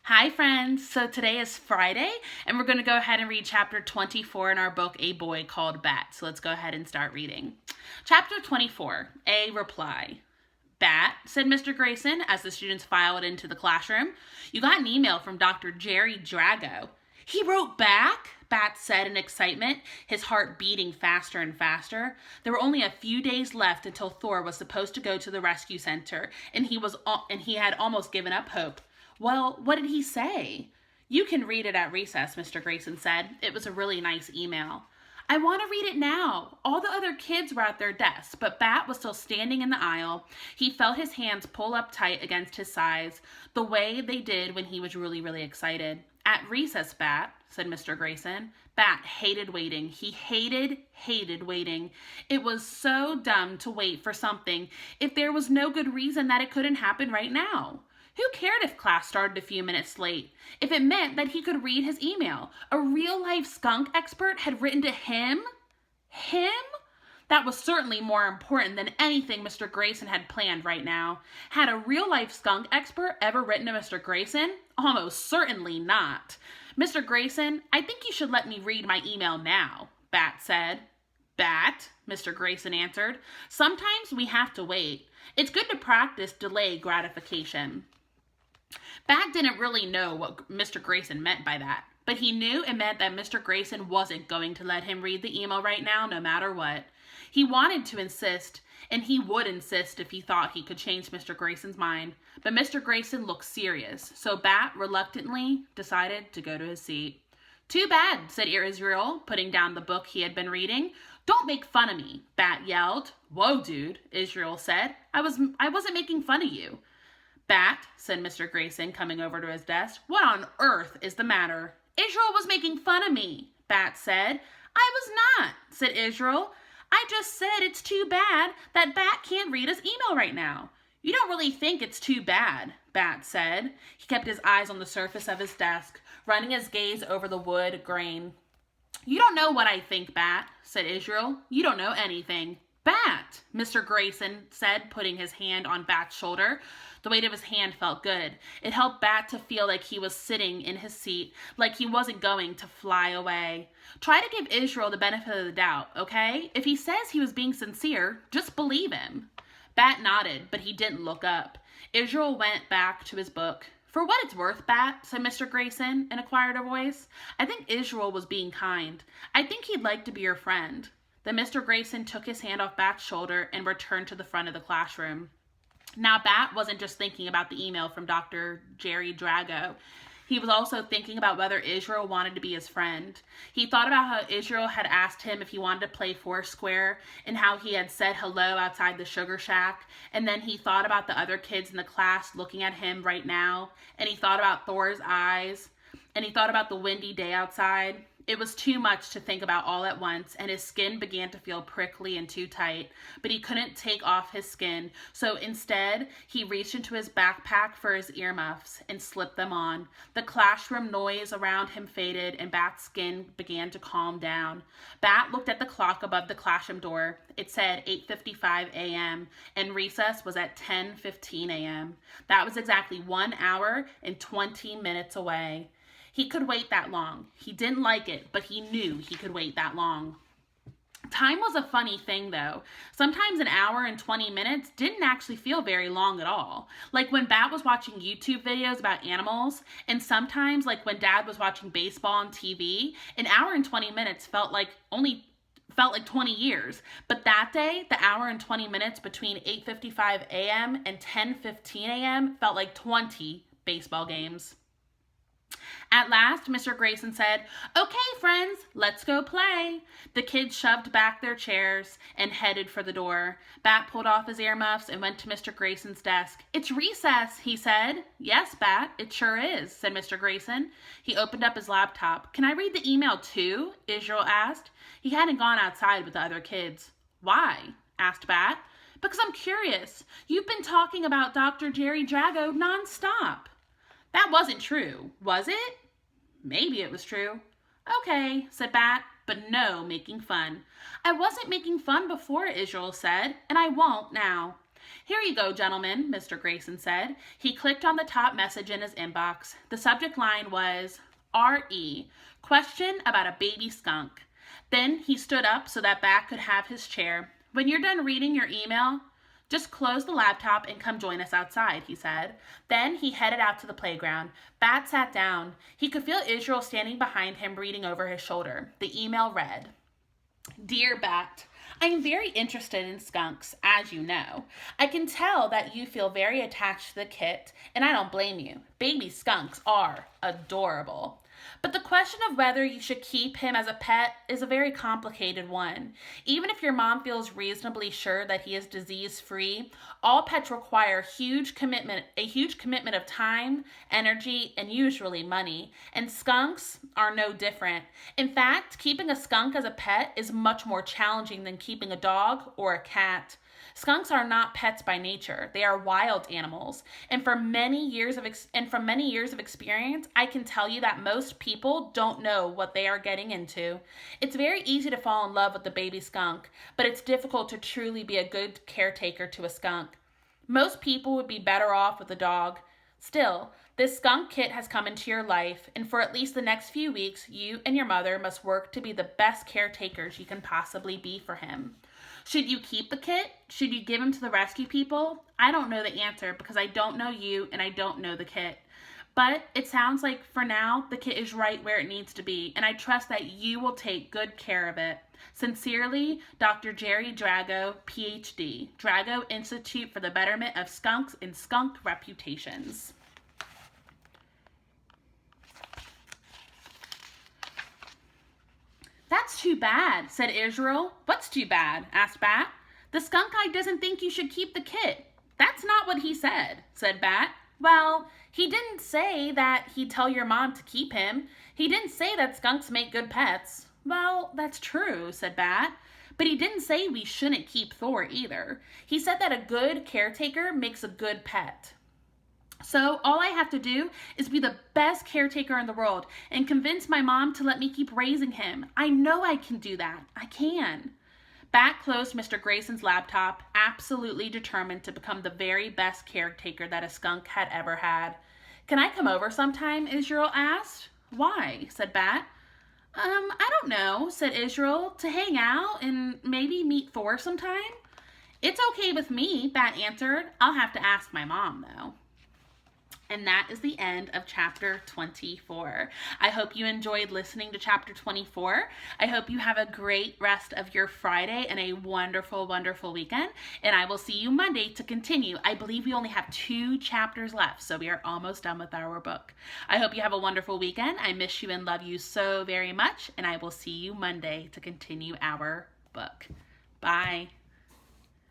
Hi, friends. So today is Friday, and we're going to go ahead and read chapter 24 in our book, A Boy Called Bat. So let's go ahead and start reading. Chapter 24, A Reply. Bat, said Mr. Grayson as the students filed into the classroom. You got an email from Dr. Jerry Drago. He wrote back? Bat said in excitement, his heart beating faster and faster. There were only a few days left until Thor was supposed to go to the rescue center, and he had almost given up hope. Well, what did he say? You can read it at recess, Mr. Grayson said. It was a really nice email. I want to read it now. All the other kids were at their desks, but Bat was still standing in the aisle. He felt his hands pull up tight against his sides, the way they did when he was really, really excited. At recess, Bat, said Mr. Grayson. Bat hated waiting. He hated waiting. It was so dumb to wait for something if there was no good reason that it couldn't happen right now. Who cared if class started a few minutes late? If it meant that he could read his email. A real-life skunk expert had written to him? Him? That was certainly more important than anything Mr. Grayson had planned right now. Had a real-life skunk expert ever written to Mr. Grayson? Almost certainly not. Mr. Grayson, I think you should let me read my email now, Bat said. Bat, Mr. Grayson answered. Sometimes we have to wait. It's good to practice delayed gratification. Bat didn't really know what Mr. Grayson meant by that, but he knew it meant that Mr. Grayson wasn't going to let him read the email right now, no matter what. He wanted to insist, and he would insist if he thought he could change Mr. Grayson's mind, but Mr. Grayson looked serious, so Bat reluctantly decided to go to his seat. Too bad, said Israel, putting down the book he had been reading. Don't make fun of me, Bat yelled. Whoa, dude, Israel said. I wasn't making fun of you. Bat, said Mr. Grayson, coming over to his desk. What on earth is the matter? Israel was making fun of me, Bat said. I was not, said Israel. I just said it's too bad that Bat can't read his email right now. You don't really think it's too bad, Bat said. He kept his eyes on the surface of his desk, running his gaze over the wood grain. You don't know what I think, Bat, said Israel. You don't know anything. Bat, Mr. Grayson said, putting his hand on Bat's shoulder. The weight of his hand felt good. It helped Bat to feel like he was sitting in his seat, like he wasn't going to fly away. Try to give Israel the benefit of the doubt, okay? If he says he was being sincere, just believe him. Bat nodded, but he didn't look up. Israel went back to his book. For what it's worth, Bat, said Mr. Grayson in a quieter voice, I think Israel was being kind. I think he'd like to be your friend. Then Mr. Grayson took his hand off Bat's shoulder and returned to the front of the classroom. Now, Bat wasn't just thinking about the email from Dr. Jerry Drago. He was also thinking about whether Israel wanted to be his friend. He thought about how Israel had asked him if he wanted to play Foursquare and how he had said hello outside the sugar shack. And then he thought about the other kids in the class looking at him right now. And he thought about Thor's eyes. And he thought about the windy day outside. It was too much to think about all at once, and his skin began to feel prickly and too tight, but he couldn't take off his skin, so instead, he reached into his backpack for his earmuffs and slipped them on. The classroom noise around him faded, and Bat's skin began to calm down. Bat looked at the clock above the classroom door. It said 8:55 a.m., and recess was at 10:15 a.m. That was exactly 1 hour and 20 minutes away. He could wait that long. He didn't like it, but he knew he could wait that long. Time was a funny thing, though. Sometimes an hour and 20 minutes didn't actually feel very long at all. Like when Bat was watching YouTube videos about animals, and sometimes like when Dad was watching baseball on TV, an hour and 20 minutes felt like 20 years. But that day, the hour and 20 minutes between 8:55 a.m. and 10:15 a.m. felt like 20 baseball games. At last, Mr. Grayson said, Okay, friends, let's go play. The kids shoved back their chairs and headed for the door. Bat pulled off his earmuffs and went to Mr. Grayson's desk. It's recess, he said. Yes, Bat, it sure is, said Mr. Grayson. He opened up his laptop. Can I read the email too? Israel asked. He hadn't gone outside with the other kids. Why? Asked Bat. Because I'm curious. You've been talking about Dr. Jerry Drago nonstop. That wasn't true, was it? Maybe it was true. Okay, said Bat, but no making fun. I wasn't making fun before, Israel said, and I won't now. "Here you go, gentlemen," Mr. Grayson said. He clicked on the top message in his inbox. The subject line was, R.E., question about a baby skunk. Then he stood up so that Bat could have his chair. "When you're done reading your email, just close the laptop and come join us outside," he said. Then he headed out to the playground. Bat sat down. He could feel Israel standing behind him, reading over his shoulder. The email read, "Dear Bat, I am very interested in skunks, as you know. I can tell that you feel very attached to the kit, and I don't blame you. Baby skunks are adorable. But the question of whether you should keep him as a pet is a very complicated one. Even if your mom feels reasonably sure that he is disease-free, all pets require a huge commitment of time, energy, and usually money. And skunks are no different. In fact, keeping a skunk as a pet is much more challenging than keeping a dog or a cat. Skunks are not pets by nature. They are wild animals. And from many years of experience, I can tell you that most people don't know what they are getting into. It's very easy to fall in love with the baby skunk, but it's difficult to truly be a good caretaker to a skunk. Most people would be better off with a dog. Still, this skunk kit has come into your life, and for at least the next few weeks, you and your mother must work to be the best caretakers you can possibly be for him. Should you keep the kit? Should you give him to the rescue people? I don't know the answer because I don't know you and I don't know the kit. But it sounds like for now, the kit is right where it needs to be, and I trust that you will take good care of it. Sincerely, Dr. Jerry Drago, PhD, Drago Institute for the Betterment of Skunks and Skunk Reputations. "That's too bad," said Israel. "What's too bad?" asked Bat. "The skunk guy doesn't think you should keep the kit." "That's not what he said," said Bat. "Well, he didn't say that he'd tell your mom to keep him. He didn't say that skunks make good pets." "Well, that's true," said Bat. "But he didn't say we shouldn't keep Thor either. He said that a good caretaker makes a good pet. So all I have to do is be the best caretaker in the world and convince my mom to let me keep raising him. I know I can do that. I can." Bat closed Mr. Grayson's laptop, absolutely determined to become the very best caretaker that a skunk had ever had. "Can I come over sometime?" Israel asked. "Why?" said Bat. I don't know," said Israel. "To hang out and maybe meet Thor sometime." "It's okay with me," Bat answered. "I'll have to ask my mom, though." And that is the end of chapter 24. I hope you enjoyed listening to chapter 24. I hope you have a great rest of your Friday and a wonderful, wonderful weekend. And I will see you Monday to continue. I believe we only have 2 chapters left, so we are almost done with our book. I hope you have a wonderful weekend. I miss you and love you so very much. And I will see you Monday to continue our book. Bye.